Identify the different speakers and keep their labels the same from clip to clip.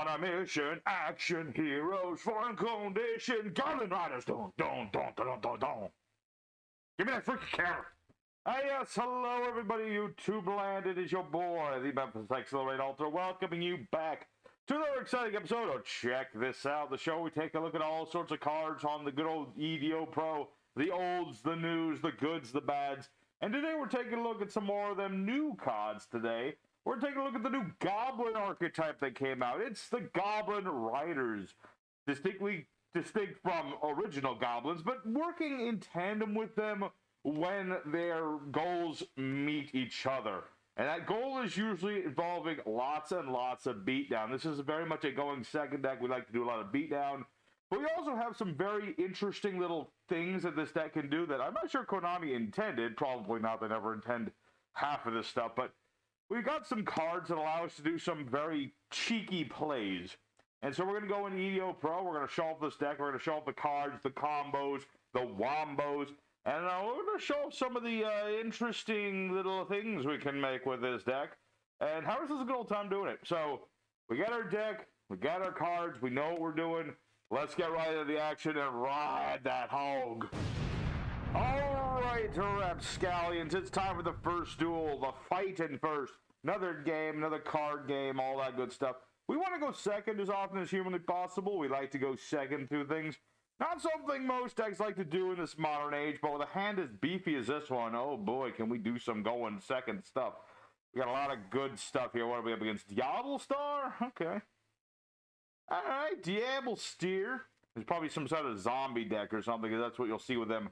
Speaker 1: On a mission, action heroes, foreign condition, Goblin Riders, don't. Give me that freaking camera. Yes, hello everybody, YouTube land. It is your boy, the Memphis Accelerate Ultra, welcoming you back to another exciting episode of Check This Out, the show we take a look at all sorts of cards on the good old EDO Pro, the olds, the news, the goods, the bads, and today we're taking a look at some more of them new cards today. We're taking a look at the new Goblin archetype that came out. It's the Goblin Riders, distinct from original Goblins, but working in tandem with them when their goals meet each other. And that goal is usually involving lots and lots of beatdown. This is very much a going second deck. We like to do a lot of beatdown. But we also have some very interesting little things that this deck can do that I'm not sure Konami intended. Probably not. They never intend half of this stuff. But we've got some cards that allow us to do some very cheeky plays. And so we're going to go in EDO Pro. We're going to show off this deck. We're going to show off the cards, the combos, the wombos. And we're going to show off some of the interesting little things we can make with this deck. And Harris is a good old time doing it. So we got our deck. We got our cards. We know what we're doing. Let's get right into the action and ride that hog. All right, rapscallions, it's time for the first duel, the fighting first. Another game, another card game, all that good stuff. We want to go second as often as humanly possible. We like to go second through things. Not something most decks like to do in this modern age, but with a hand as beefy as this one, oh boy, can we do some going second stuff. We got a lot of good stuff here. What are we up against? Diablo Star? Okay. Alright, Diablo Steer. There's probably some sort of zombie deck or something, because that's what you'll see with them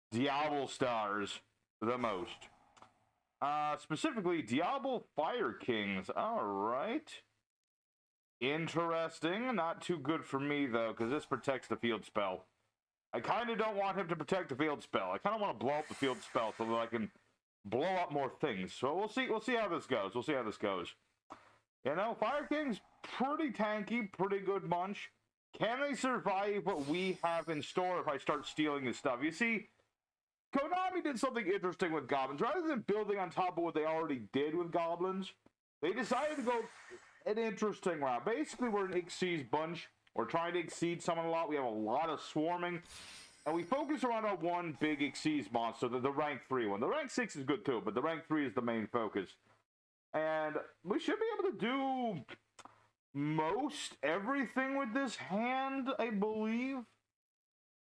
Speaker 1: Diablo Stars the most. Specifically, Diablo Fire Kings. Alright. Interesting. Not too good for me, though, because this protects the field spell. I kind of don't want him to protect the field spell. I kind of want to blow up the field spell so that I can blow up more things. So we'll see how this goes. We'll see how this goes. You know, Fire King's pretty tanky, pretty good bunch. Can they survive what we have in store if I start stealing this stuff? You see, Konami did something interesting with Goblins. Rather than building on top of what they already did with Goblins, they decided to go an interesting route. Basically, we're an Xyz bunch. We're trying to exceed someone a lot. We have a lot of swarming. And we focus around our one big Xyz monster, the rank 3 one. The rank 6 is good too, but the rank 3 is the main focus. And we should be able to do most everything with this hand, I believe.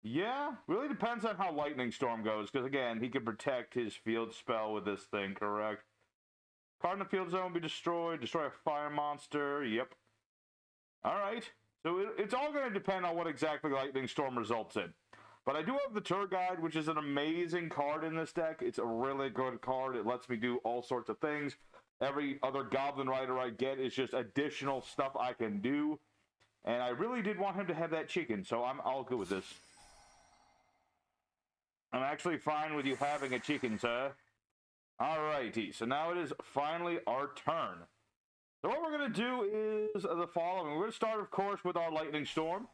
Speaker 1: Yeah, really depends on how Lightning Storm goes, because again, he can protect his field spell with this thing, correct? Card in the field zone will be destroyed. Destroy a fire monster. Yep. Alright. So it's all going to depend on what exactly Lightning Storm results in. But I do have the Tour Guide, which is an amazing card in this deck. It's a really good card. It lets me do all sorts of things. Every other Goblin Rider I get is just additional stuff I can do. And I really did want him to have that chicken, so I'm all good with this. I'm actually fine with you having a chicken, sir. Alrighty, so now it is finally our turn. So what we're going to do is the following. We're going to start, of course, with our Lightning Storm.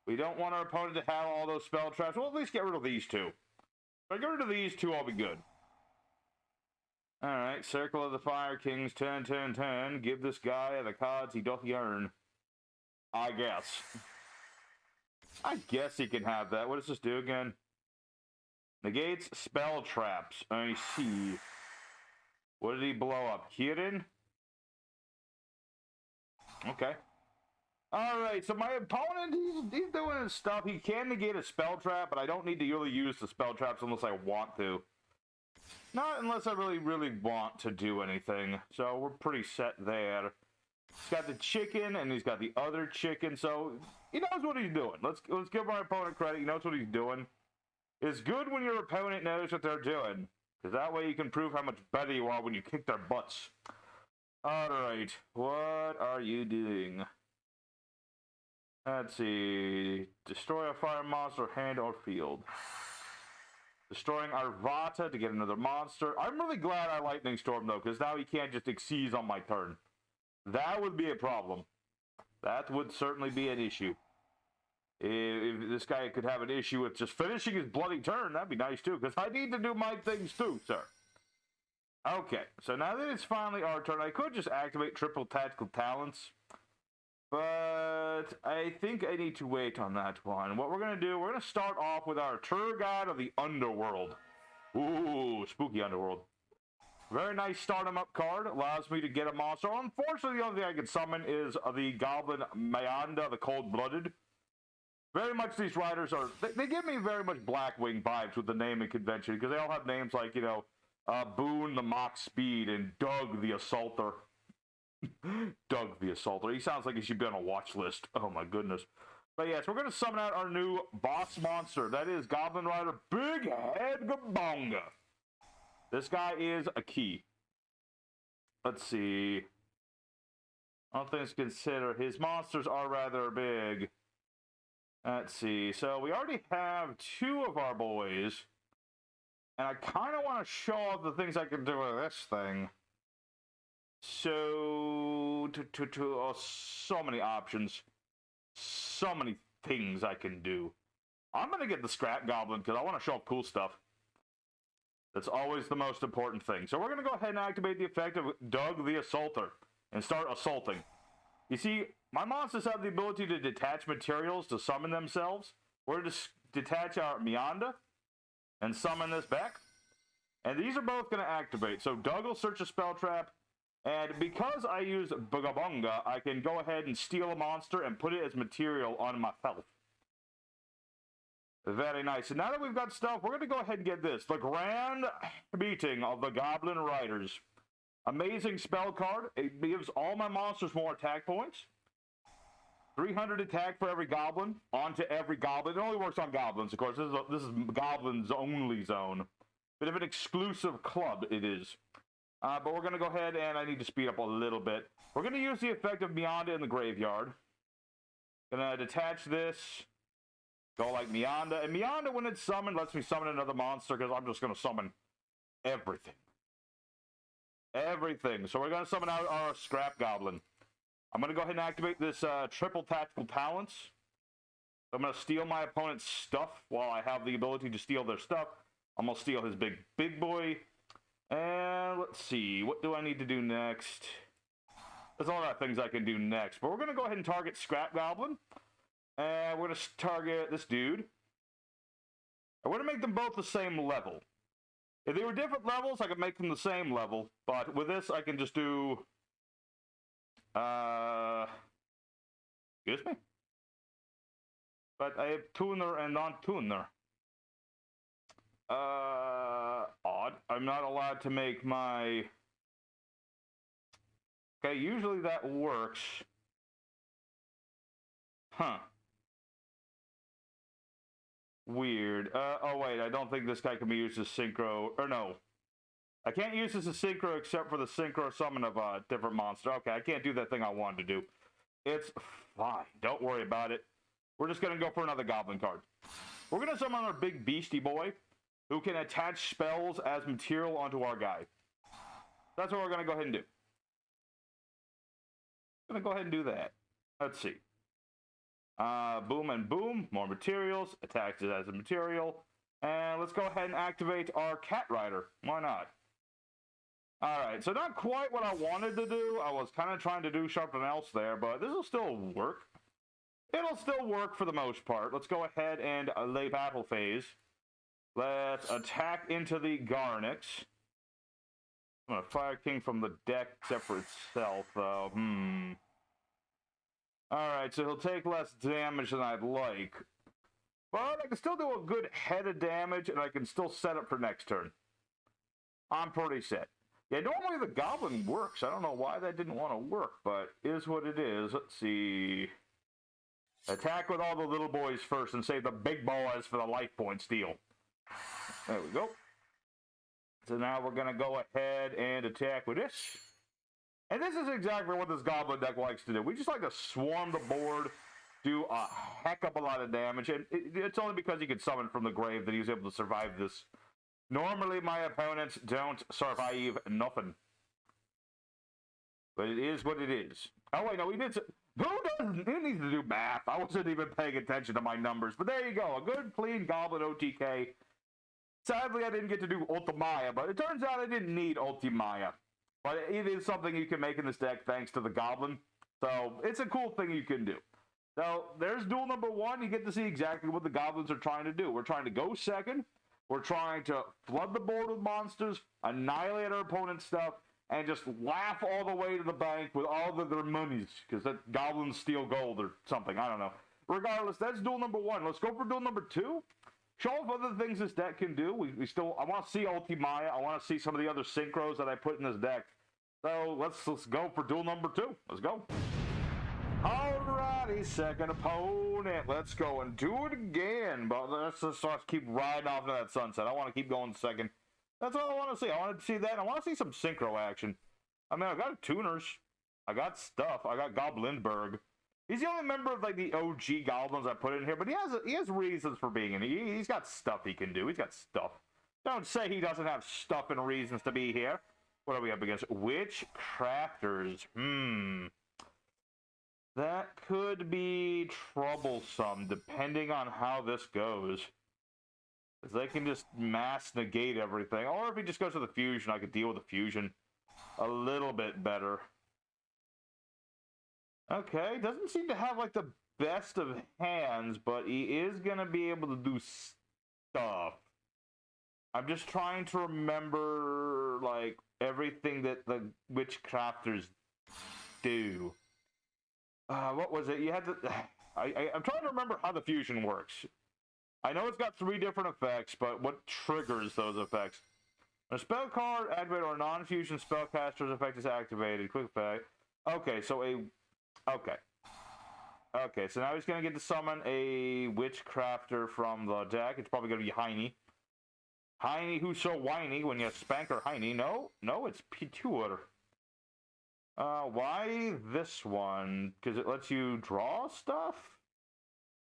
Speaker 1: We don't want our opponent to have all those spell traps. We'll at least get rid of these two. If I get rid of these two, I'll be good. Alright, Circle of the Fire Kings, 10, 10, 10. Give this guy the cards he doth earn. I guess. I guess he can have that. What does this do again? Negates spell traps. I see. What did he blow up? Kirin? Okay. Alright, so my opponent, he's doing his stuff. He can negate a spell trap, but I don't need to really use the spell traps unless I want to. Not unless I really, really want to do anything. So we're pretty set there. He's got the chicken, and he's got the other chicken, so he knows what he's doing. Let's give my opponent credit. He knows what he's doing. It's good when your opponent knows what they're doing, because that way you can prove how much better you are when you kick their butts. Alright, what are you doing? Let's see. Destroy a fire monster, hand or field. Destroying Arvata to get another monster. I'm really glad I Lightning Storm, though, because now he can't just Xyz on my turn. That would be a problem. That would certainly be an issue. If this guy could have an issue with just finishing his bloody turn, that'd be nice, too, because I need to do my things, too, sir. Okay, so now that it's finally our turn, I could just activate triple tactical talents. But I think I need to wait on that one. What we're going to do, we're going to start off with our tour guide of the underworld. Ooh, spooky underworld. Very nice start 'em up card. Allows me to get a monster. Unfortunately, the only thing I can summon is the Goblin Mianda, the Cold-Blooded. Very much these riders are... They give me very much Blackwing vibes with the naming convention, because they all have names like, you know, Boone the Machspeed and Doug the Assaulter. Doug the Assaulter. He sounds like he should be on a watch list. Oh my goodness. But yes, we're going to summon out our new boss monster. That is Goblin Rider Big Head Gabonga. This guy is a key. Let's see. All things considered, his monsters are rather big. Let's see. So we already have two of our boys. And I kind of want to show off the things I can do with this thing. So, so many options. So many things I can do. I'm going to get the Scrap Goblin because I want to show off cool stuff. That's always the most important thing. So we're going to go ahead and activate the effect of Doug the Assaulter and start assaulting. You see, my monsters have the ability to detach materials to summon themselves. We're going to detach our Mianda and summon this back. And these are both going to activate. So Doug will search a spell trap. And because I use Gabonga, I can go ahead and steal a monster and put it as material on myself. Very nice. And now that we've got stuff, we're going to go ahead and get this. The Grand Meeting of the Goblin Riders. Amazing spell card. It gives all my monsters more attack points. 300 attack for every goblin. Onto every goblin. It only works on goblins, of course. This is goblins only zone. Bit of an exclusive club it is. But we're going to go ahead and I need to speed up a little bit. We're going to use the effect of Mianda in the graveyard. Going to detach this. Go like Mianda. And Mianda, when it's summoned, lets me summon another monster because I'm just going to summon everything. Everything. So we're going to summon out our Scrap Goblin. I'm going to go ahead and activate this triple tactical talents. I'm going to steal my opponent's stuff while I have the ability to steal their stuff. I'm going to steal his big boy. And let's see. What do I need to do next? There's a lot of things I can do next. But we're going to go ahead and target Scrap Goblin. And we're going to target this dude. I want to make them both the same level. If they were different levels, I could make them the same level. But with this, I can just do... excuse me? But I have tuner and non-tuner. Odd. I'm not allowed to make my... Okay, usually that works. Huh. Weird. Oh wait, I don't think this guy can be used as synchro, or no. I can't use this as synchro except for the synchro summon of a different monster. Okay, I can't do that thing I wanted to do. It's fine. Don't worry about it. We're just going to go for another goblin card. We're going to summon our big beastie boy, who can attach spells as material onto our guy. That's what we're going to go ahead and do. Going to go ahead and do that. Let's see. Boom and boom, more materials, attacks it as a material, and let's go ahead and activate our Cat Rider. Why not? Alright, so not quite what I wanted to do. I was kind of trying to do something else there, but this will still work. It'll still work for the most part. Let's go ahead and lay battle phase. Let's attack into the Garnix. I'm going to Fire King from the deck except for itself, though. Alright, so he'll take less damage than I'd like. But I can still do a good head of damage, and I can still set up for next turn. I'm pretty set. Yeah, normally the Goblin works. I don't know why that didn't want to work, but is what it is. Let's see. Attack with all the little boys first and save the big boys for the life points deal. There we go. So now we're going to go ahead and attack with this. And this is exactly what this Goblin deck likes to do. We just like to swarm the board, do a heck of a lot of damage. And it's only because he can summon from the grave that he's able to survive this. Normally, my opponents don't survive nothing. But it is what it is. Oh, wait, no, he did... Who needs to do math? I wasn't even paying attention to my numbers. But there you go. A good, clean Goblin OTK. Sadly, I didn't get to do Ultimaya, but it turns out I didn't need Ultimaya. But it is something you can make in this deck thanks to the Goblin. So it's a cool thing you can do. Now, there's duel number one. You get to see exactly what the goblins are trying to do. We're trying to go second. We're trying to flood the board with monsters, annihilate our opponent's stuff, and just laugh all the way to the bank with all of their monies, because that goblins steal gold or something. I don't know. Regardless, that's duel number one. Let's go for duel number two. Show off other things this deck can do. I want to see Ultimaya. I want to see some of the other synchros that I put in this deck. So let's go for duel number two. Let's go. Alrighty, second opponent. Let's go and do it again. But let's just keep riding off to that sunset. I want to keep going second. That's all I want to see. I want to see that. I want to see some synchro action. I mean, I got tuners. I got stuff. I got Goblindburgh. He's the only member of like the OG goblins I put in here, but he has reasons for being in. He's got stuff he can do. He's got stuff. Don't say he doesn't have stuff and reasons to be here. What are we up against? Witchcrafters. That could be troublesome, depending on how this goes. Because they can just mass negate everything. Or if he just goes to the fusion, I could deal with the fusion a little bit better. Okay, doesn't seem to have, like, the best of hands, but he is going to be able to do stuff. I'm just trying to remember, like, everything that the Witchcrafters do. What was it? You had to... I'm trying to remember how the fusion works. I know it's got 3 different effects, but what triggers those effects? When a spell card activated or a non-fusion spellcaster's effect is activated. Quick effect. Okay, so Okay, so now he's going to get to summon a Witchcrafter from the deck. It's probably going to be Heine. Heine, who's so whiny when you spank her Heine. No, it's Pure. Why this one? Because it lets you draw stuff?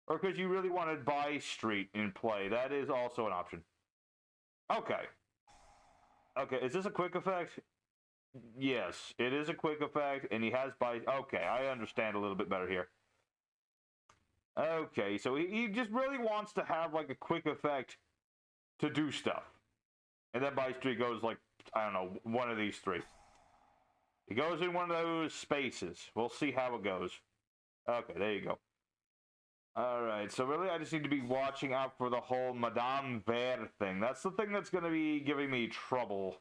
Speaker 1: Or because you really wanted Buy Street in play? That is also an option. Okay. Okay, is this a quick effect? Yes, it is a quick effect, and he has Buy... Okay, I understand a little bit better here. Okay, so he just really wants to have, like, a quick effect to do stuff. And then Buy Street goes, like, I don't know, one of these 3. He goes in one of those spaces. We'll see how it goes. Okay, there you go. Alright, so really I just need to be watching out for the whole Madame Vere thing. That's the thing that's going to be giving me trouble.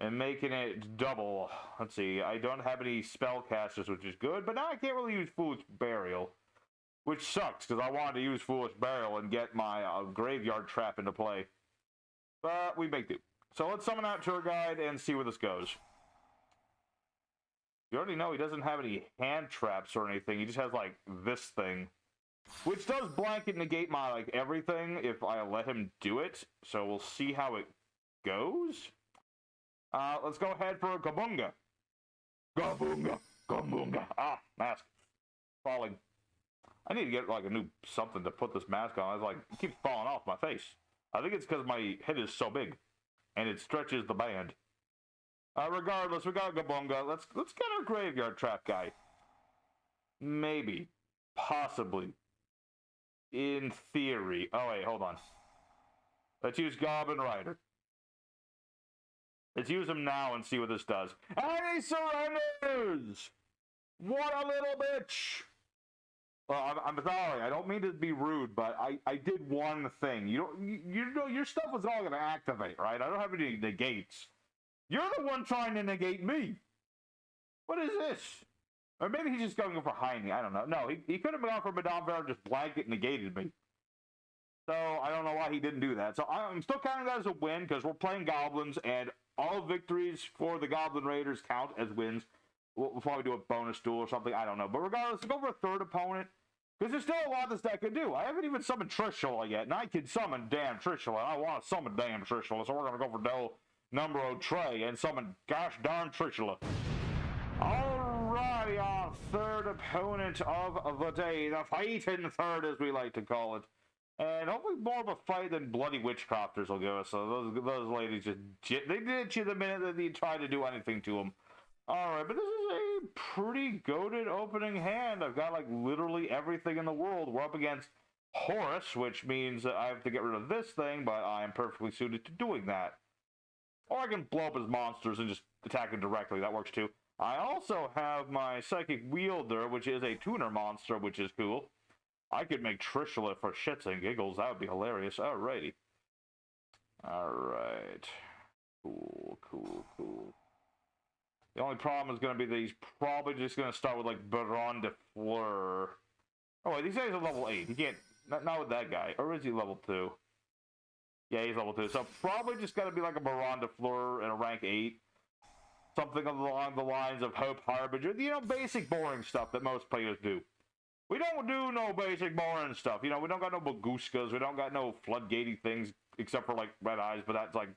Speaker 1: And making it double. Let's see, I don't have any spellcasters, which is good. But now I can't really use Foolish Burial. Which sucks, because I wanted to use Foolish Burial and get my Graveyard Trap into play. But we make do. So let's summon out Tour Guide and see where this goes. You already know he doesn't have any hand traps or anything. He just has, like, this thing. Which does blanket negate my, like, everything if I let him do it. So we'll see how it goes. Let's go ahead for a Gabonga. Gabonga. Ah, mask. Falling. I need to get, like, a new something to put this mask on. It's like, it keeps falling off my face. I think it's because my head is so big. And it stretches the band. Regardless, we got Gabonga. Let's get our Graveyard Trap guy. Maybe. Possibly. In theory. Oh, wait, hold on. Let's use Goblin Rider. Let's use him now and see what this does. And he surrenders! What a little bitch! Well, I'm sorry. I don't mean to be rude, but I did one thing. You know, your stuff was all going to activate, right? I don't have any negates. You're the one trying to negate me. What is this? Or maybe he's just going for Heine. I don't know. No, he could have gone for Madame Vere and just blanket negated me. So I don't know why he didn't do that. So I'm still counting that as a win because we're playing goblins, and all victories for the Goblin Raiders count as wins. We'll probably do a bonus duel or something. I don't know. But regardless, let's go for a third opponent because there's still a lot this deck can do. I haven't even summoned Trishula yet, and I can summon damn Trishula. I want to summon damn Trishula, so we're going to go for Del Numero Trey and summon gosh darn Trishula. Alrighty, our third opponent of the day, the fighting third as we like to call it. And hopefully more of a fight than bloody Witchcrafters will give us. So those ladies they ditch you the minute that you try to do anything to them. Alright, but this is a pretty goated opening hand. I've got like literally everything in the world. We're up against Horus, which means that I have to get rid of this thing, but I am perfectly suited to doing that. Or I can blow up his monsters and just attack him directly. That works too. I also have my Psychic Wielder, which is a tuner monster, which is cool. I could make Trishula for shits and giggles. That would be hilarious. Alrighty. Alright. Cool, cool, cool. The only problem is going to be that he's probably just going to start with, like, Baron de Fleur. Oh, wait, these guys are level 8. He can't... Not with that guy. Or is he level 2? Yeah, he's level 2. So probably just got to be like a Baron de Fleur and a rank 8. Something along the lines of Hope Harbinger. You know, basic boring stuff that most players do. We don't do no basic boring stuff. You know, we don't got no Baguskas. We don't got no floodgatey things, except for, like, red eyes. But that's, like...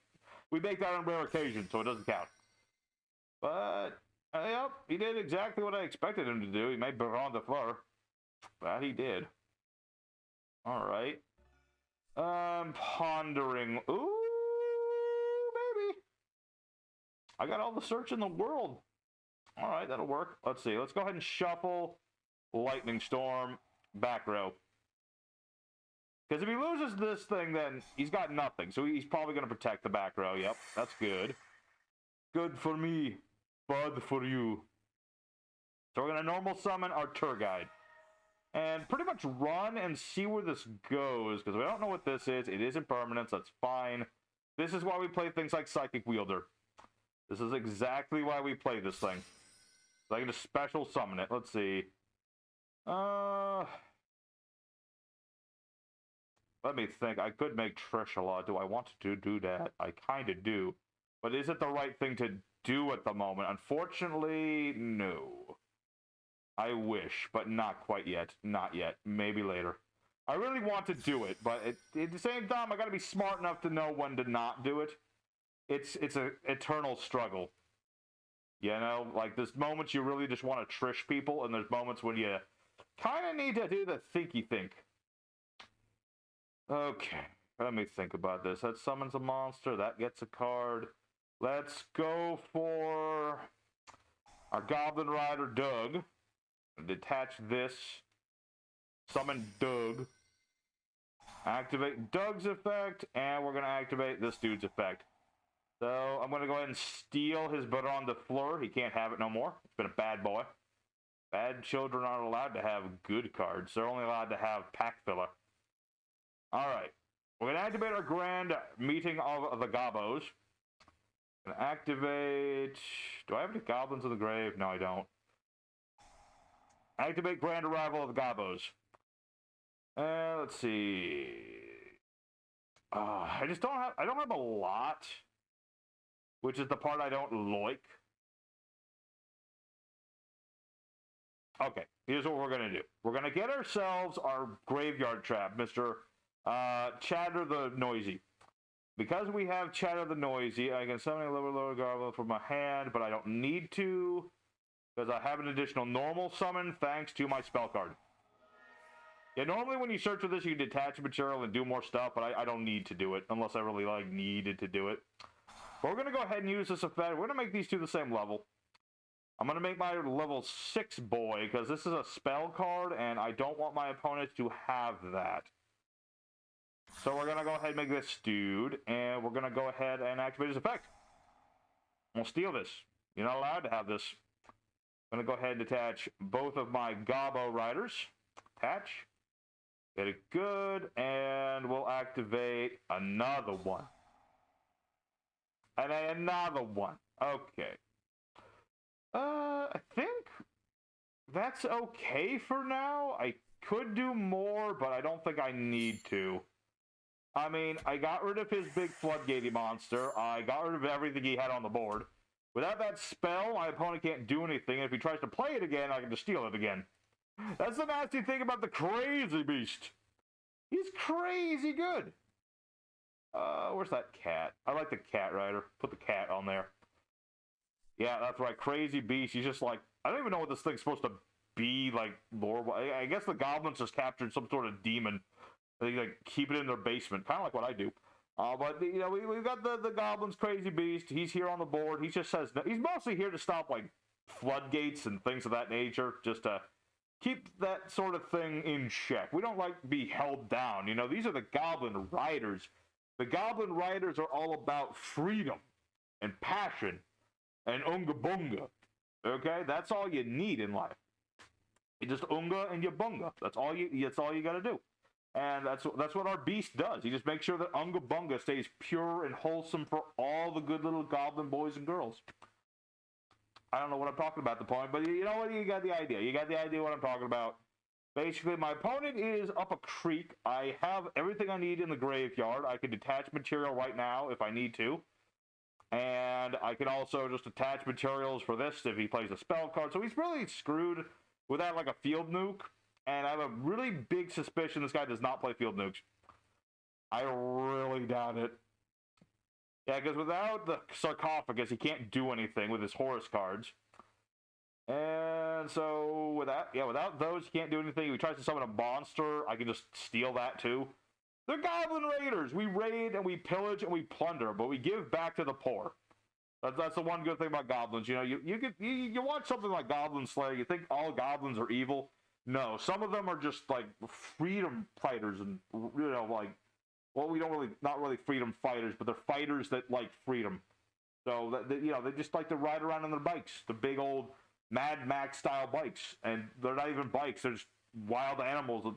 Speaker 1: We make that on rare occasion, so it doesn't count. But, yep, he did exactly what I expected him to do. He made Baron de Fleur. That he did. Alright. Pondering. Ooh, baby. I got all the search in the world. Alright, that'll work. Let's see. Let's go ahead and shuffle Lightning Storm back row. Because if he loses this thing, then he's got nothing. So he's probably going to protect the back row. Yep, that's good. Good for me. Bud for you. So we're going to normal summon our tour guide. And pretty much run and see where this goes. Because we don't know what this is. It is impermanence. That's fine. This is why we play things like Psychic Wielder. This is exactly why we play this thing. So I can just special summon it. Let's see. Let me think. I could make Trishula. Do I want to do that? I kind of do. But is it the right thing to do at the moment? Unfortunately, no. I wish, but not quite yet. Not yet. Maybe later. I really want to do it, but at the same time, I got to be smart enough to know when to not do it. It's an eternal struggle. You know, like there's moments you really just want to trish people, and there's moments when you kind of need to do the thinky think. Okay, let me think about this. That summons a monster. That gets a card. Let's go for our Goblin Rider Dug. Detach this. Summon Dug. Activate Dug's effect, and we're going to activate this dude's effect. So I'm going to go ahead and steal his Baron de Fleur. He can't have it no more. It's been a bad boy. Bad children aren't allowed to have good cards. They're only allowed to have pack filler. Alright. We're going to activate our grand meeting of the Gobos. Going to activate... Do I have any goblins in the grave? No, I don't. Activate grand arrival of the Gobos. Let's see. I just don't have... I don't have a lot. Which is the part I don't like. Okay, here's what we're going to do. We're going to get ourselves our graveyard trap, Mr. Chatter the Noisy. Because we have Chatter the Noisy, I can summon a lower goblin from my hand, but I don't need to. Because I have an additional normal summon thanks to my spell card. Yeah, normally when you search for this, you can detach material and do more stuff, but I don't need to do it, unless I really, needed to do it. But we're going to go ahead and use this effect. We're going to make these two the same level. I'm going to make my level 6 boy, because this is a spell card, and I don't want my opponents to have that. So we're going to go ahead and make this dude, and we're going to go ahead and activate his effect. We'll steal this. You're not allowed to have this. I'm going to go ahead and attach both of my Goblin Riders. Attach. Get it good, and we'll activate another one. And then another one. Okay. I think that's okay for now. I could do more, but I don't think I need to. I mean, I got rid of his big floodgatey monster. I got rid of everything he had on the board. Without that spell, my opponent can't do anything. And if he tries to play it again, I can just steal it again. That's the nasty thing about the crazy beast. He's crazy good. Where's that cat? I like the cat rider. Put the cat on there. Yeah, that's right. Crazy beast. He's just like, I don't even know what this thing's supposed to be, like, lore. I guess the goblins just captured some sort of demon. They, like, keep it in their basement. Kind of like what I do. But, you know, we've got the goblins, crazy beast. He's here on the board. He just says, he's mostly here to stop, like, floodgates and things of that nature. Just to keep that sort of thing in check. We don't like to be held down. You know, these are the Goblin Riders. The Goblin Riders are all about freedom and passion and OONGA BOONGA. Okay, that's all you need in life. You just OONGA and you BOONGA. That's all you got to do. And that's what our beast does. He just makes sure that OONGA BOONGA stays pure and wholesome for all the good little goblin boys and girls. I don't know what I'm talking about at the point, but you know what? You got the idea. You got the idea what I'm talking about. Basically, my opponent is up a creek. I have everything I need in the graveyard. I can detach material right now if I need to. And I can also just attach materials for this if he plays a spell card. So he's really screwed without like a field nuke. And I have a really big suspicion this guy does not play field nukes. I really doubt it. Yeah, because without the sarcophagus, he can't do anything with his Horus cards. And so without those, he can't do anything. If he tries to summon a monster, I can just steal that too. They're Goblin Raiders. We raid and we pillage and we plunder, but we give back to the poor. That's the one good thing about goblins. You know, you watch something like Goblin Slayer, you think all goblins are evil. No, some of them are just like freedom fighters, and you know, like, well, not really freedom fighters, but they're fighters that like freedom. So you know, they just like to ride around on their bikes, the big old Mad Max style bikes, and they're not even bikes; they're just wild animals.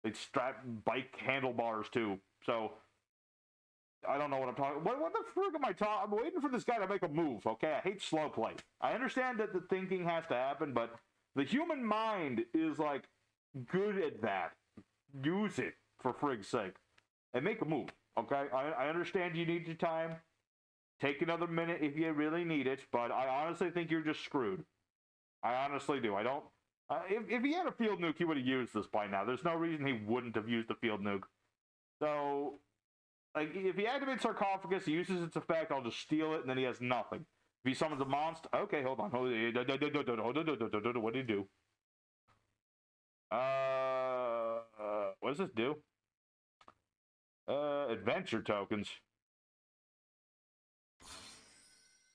Speaker 1: They strap bike handlebars too. So I don't know what I'm talking. What the frick am I talking? I'm waiting for this guy to make a move. Okay, I hate slow play. I understand that the thinking has to happen, but the human mind is like good at that. Use it for frig's sake and make a move. Okay, I understand you need your time. Take another minute if you really need it, but I honestly think you're just screwed. I honestly do. I don't. If he had a field nuke, he would have used this by now. There's no reason he wouldn't have used the field nuke. So, like, if he activates sarcophagus, he uses its effect, I'll just steal it, and then he has nothing. If he summons a monster, okay, hold on. What did he do? What does this do? Adventure tokens.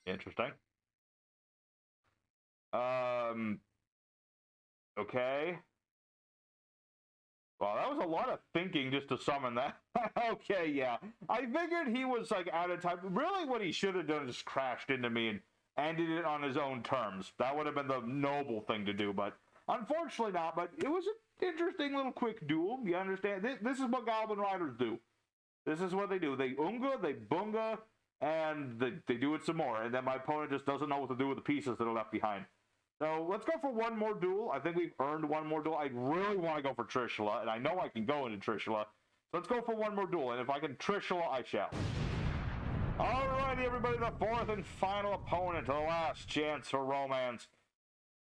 Speaker 1: Interesting. Okay. Well, that was a lot of thinking just to summon that. Okay, yeah. I figured he was, like, out of time. Really, what he should have done is just crashed into me and ended it on his own terms. That would have been the noble thing to do, but unfortunately not. But it was an interesting little quick duel. You understand? This is what Goblin Riders do. This is what they do. They OONGA, they BOONGA, and they do it some more. And then my opponent just doesn't know what to do with the pieces that are left behind. So let's go for one more duel. I think we've earned one more duel. I really want to go for Trishula, and I know I can go into Trishula. So let's go for one more duel, and if I can Trishula, I shall. Alrighty, everybody, the fourth and final opponent, the last chance for romance.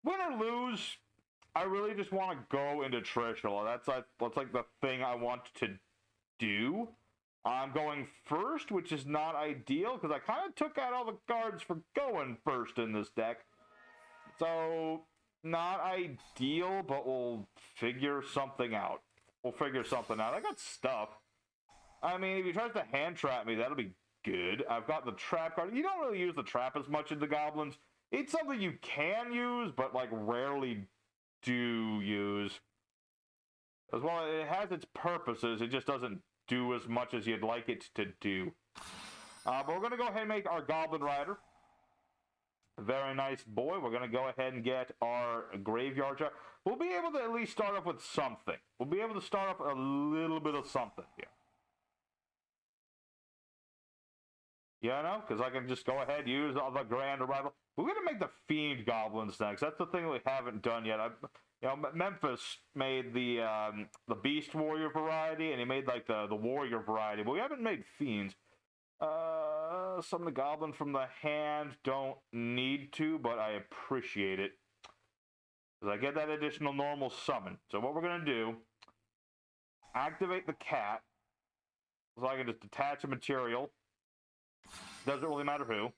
Speaker 1: Win or lose, I really just want to go into Trishula. That's like the thing I want to do. I'm going first, which is not ideal, because I kind of took out all the cards for going first in this deck. So, not ideal, but we'll figure something out. I got stuff. I mean, if he tries to hand trap me, that'll be good. I've got the trap card. You don't really use the trap as much in the Goblins. It's something you can use, but, like, rarely do use. As well, it has its purposes. It just doesn't do as much as you'd like it to do. But we're going to go ahead and make our Goblin Rider. Very nice boy. We're going to go ahead and get our graveyard chart. We'll be able to at least start off with something. We'll be able to start off a little bit of something here. You know? Because I can just go ahead and use all the Grand Arrival. We're going to make the Fiend Goblins next. That's the thing we haven't done yet. Memphis made the Beast Warrior variety, and he made like the Warrior variety. But we haven't made Fiends. Summon the Goblin from the hand. Don't need to, but I appreciate it. Because I get that additional normal summon. So what we're going to do, activate the cat. So I can just detach a material. Doesn't really matter who.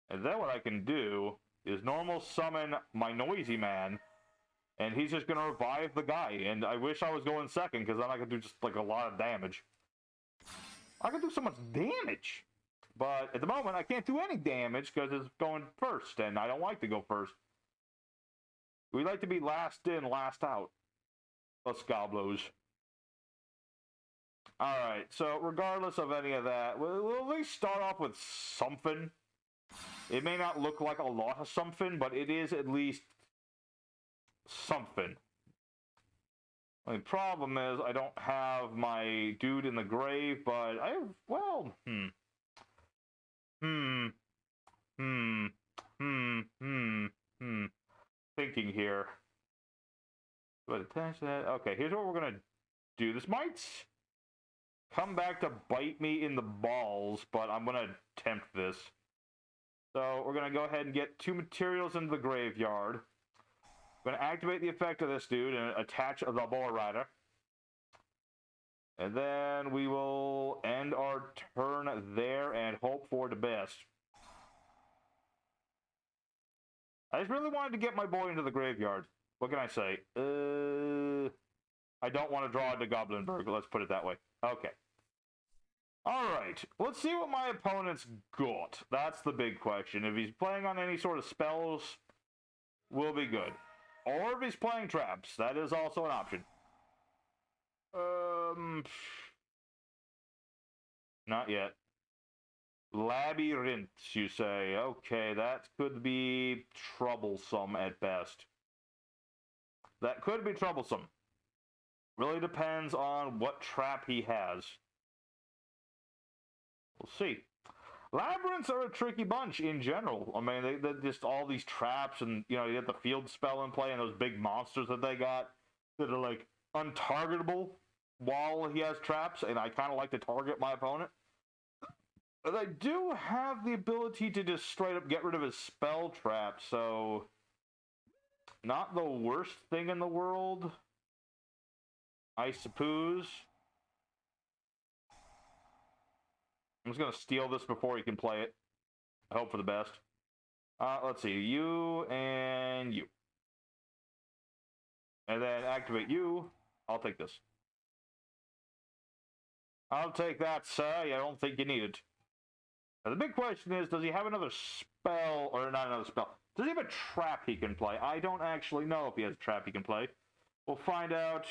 Speaker 1: And then what I can do is normal summon my Noisy Man. And he's just going to revive the guy. And I wish I was going second, because then I could do just like a lot of damage. I can do so much damage. But at the moment, I can't do any damage because it's going first, and I don't like to go first. We like to be last in, last out. Us Goblos. Alright, so regardless of any of that, we'll at least start off with something. It may not look like a lot of something, but it is at least something. The problem is I don't have my dude in the grave, but I have, well, thinking here. But attach that. Okay, here's what we're gonna do. This might come back to bite me in the balls, but I'm gonna attempt this. So we're gonna go ahead and get 2 materials into the graveyard. I'm gonna activate the effect of this dude and attach the Goblin Rider. And then we will end our turn there and hope for the best. I just really wanted to get my boy into the graveyard. What can I say? I don't want to draw into Goblindburgh, let's put it that way. Okay. Alright, let's see what my opponent's got. That's the big question. If he's playing on any sort of spells, we'll be good. Or if he's playing traps, that is also an option. Not yet. Labrynth, you say. Okay, that could be troublesome at best. That could be troublesome. Really depends on what trap he has. We'll see. Labyrinths are a tricky bunch in general. I mean, they just all these traps, and you know, you get the field spell in play, and those big monsters that they got that are like untargetable while he has traps, and I kind of like to target my opponent. But I do have the ability to just straight up get rid of his spell trap, so not the worst thing in the world, I suppose. I'm just going to steal this before he can play it. I hope for the best. Let's see. You and you. And then activate you. I'll take this. I'll take that, sir. I don't think you need it. Now, the big question is, does he have another spell, or not another spell? Does he have a trap he can play? I don't actually know if he has a trap he can play. We'll find out.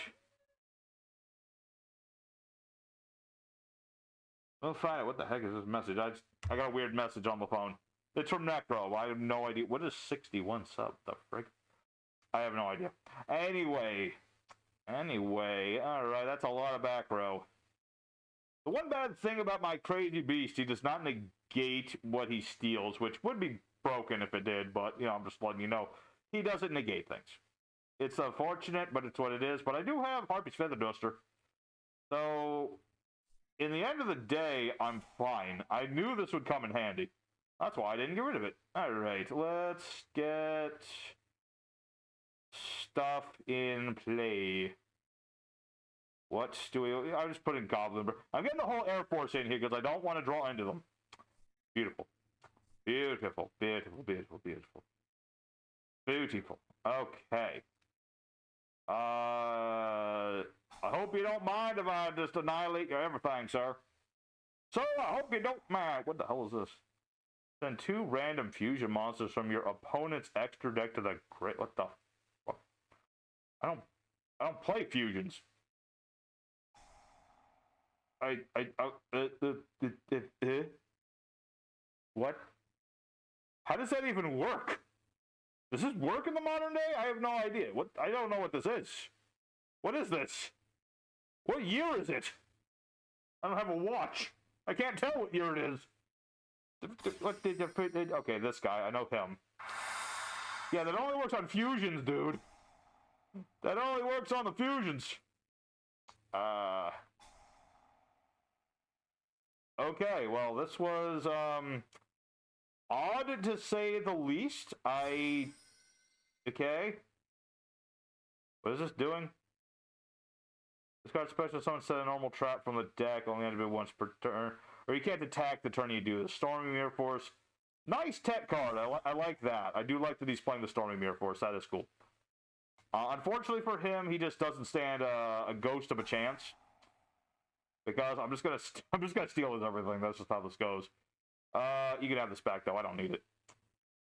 Speaker 1: We'll find out. What the heck is this message? I got a weird message on the phone. It's from Necro. I have no idea. What is 61 sub? The frick? I have no idea. Anyway. Alright, that's a lot of back row. The one bad thing about my crazy beast, he does not negate what he steals, which would be broken if it did, but, you know, I'm just letting you know. He doesn't negate things. It's unfortunate, but it's what it is. But I do have Harpie's Feather Duster. So, in the end of the day, I'm fine. I knew this would come in handy. That's why I didn't get rid of it. Alright, let's get stuff in play. What do we... I'm just putting Goblindburgh. I'm getting the whole Air Force in here because I don't want to draw into them. Beautiful. Beautiful. Beautiful. Beautiful. Beautiful. Beautiful. Okay. I hope you don't mind if I just annihilate your everything, sir. So, I hope you don't mind. What the hell is this? Send 2 random fusion monsters from your opponent's extra deck to the grid. What the... What? I don't play fusions. What? How does that even work? Does this work in the modern day? I have no idea. What? I don't know what this is. What is this? What year is it? I don't have a watch. I can't tell what year it is. What did you... Okay, this guy. I know him. Yeah, that only works on fusions, dude. That only works on the fusions. Okay, well, this was, odd to say the least. Okay. What is this doing? This card special summon set a normal trap from the deck, only activate once per turn. Or you can't attack the turn you do. The Stormy Mirror Force. Nice tech card. I like that. I do like that he's playing the Stormy Mirror Force. That is cool. Unfortunately for him, he just doesn't stand a ghost of a chance. Because I'm just gonna steal his everything. That's just how this goes. You can have this back though. I don't need it.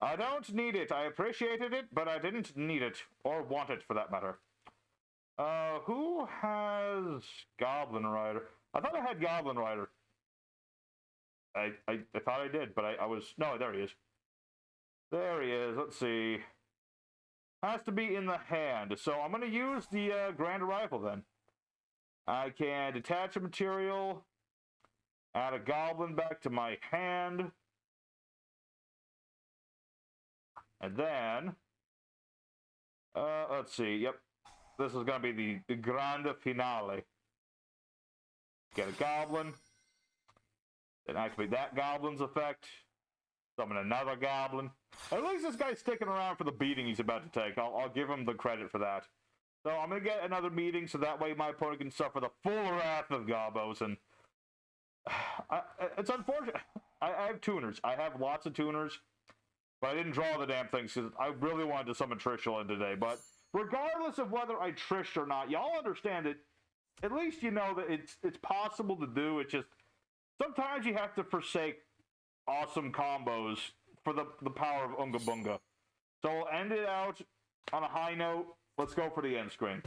Speaker 1: I don't need it. I appreciated it, but I didn't need it or want it for that matter. Who has Goblin Rider? I thought I had Goblin Rider. I thought I did, but I was... No, there he is. There he is. Let's see. Has to be in the hand. So I'm going to use the Grand Rifle then. I can detach a material, add a goblin back to my hand, and then, let's see, yep, this is going to be the grande finale. Get a goblin, then activate that goblin's effect, summon another goblin. At least this guy's sticking around for the beating he's about to take. I'll give him the credit for that. So I'm going to get another meeting so that way my opponent can suffer the full wrath of Gobos. And it's unfortunate. I have tuners. I have lots of tuners. But I didn't draw the damn things because I really wanted to summon Trishul in today. But regardless of whether I Trished or not, y'all understand it. At least you know that it's possible to do. It's just sometimes you have to forsake awesome combos for the power of OONGA BOONGA. So we'll end it out on a high note. Let's go for the end screen.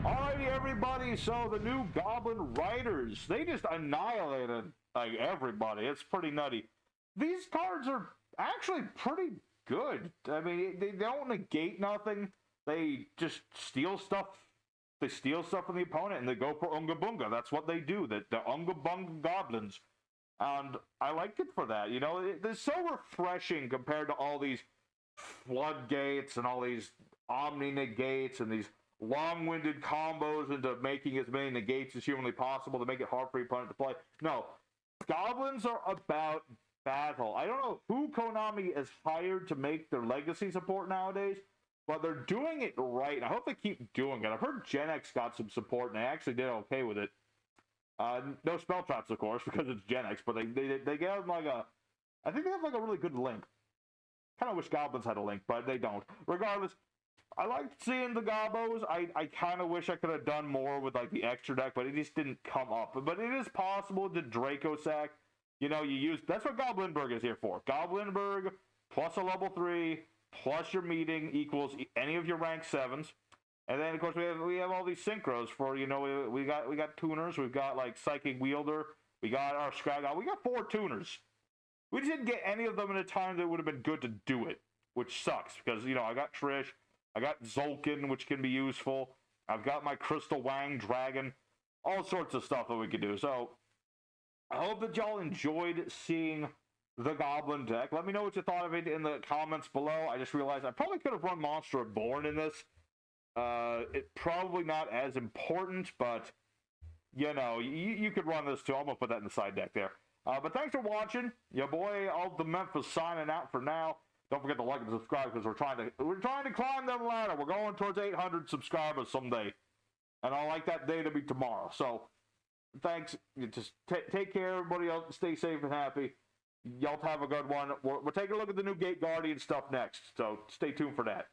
Speaker 1: Alrighty, everybody. So the new Goblin Riders, they just annihilated like everybody. It's pretty nutty. These cards are actually pretty good. I mean, they don't negate nothing. They just steal stuff. They steal stuff from the opponent and they go for OONGA BOONGA. That's what they do. The OONGA BOONGA Goblins. And I liked it for that. You know, it's so refreshing compared to all these floodgates and all these omni-negates and these long-winded combos into making as many negates as humanly possible to make it hard for your opponent to play. No, Goblins are about battle. I don't know who Konami has hired to make their legacy support nowadays, but they're doing it right, and I hope they keep doing it. I've heard Gen X got some support, and they actually did okay with it. No spell traps, of course, because it's Gen X, but they gave them like a... I think they have like a really good link. Kind of wish Goblins had a link, but they don't. Regardless, I liked seeing the Gobos. I kind of wish I could have done more with like the extra deck, but it just didn't come up. But it is possible to draccosack. You know, you use... That's what Goblindburgh is here for. Goblindburgh plus a level 3 plus your meeting equals any of your rank 7s. And then, of course, we have all these synchros for, you know, we got tuners. We've got, like, Psychic Wheelder. We got our Scrag. We got 4 tuners. We just didn't get any of them in a time that would have been good to do it, which sucks. Because, you know, I got Trish. I got Zolkin, which can be useful. I've got my Crystal Wang Dragon. All sorts of stuff that we could do. So, I hope that y'all enjoyed seeing the Goblin deck. Let me know what you thought of it in the comments below. I just realized I probably could have run Monster Reborn in this. It's probably not as important, but, you know, you could run this too. I'm going to put that in the side deck there. But thanks for watching. Your boy, the Memphis, signing out for now. Don't forget to like and subscribe because we're trying to climb that ladder. We're going towards 800 subscribers someday. And I like that day to be tomorrow. So, thanks. Just take care, everybody else. Stay safe and happy. Y'all have a good one. We're taking a look at the new Gate Guardian stuff next. So, stay tuned for that.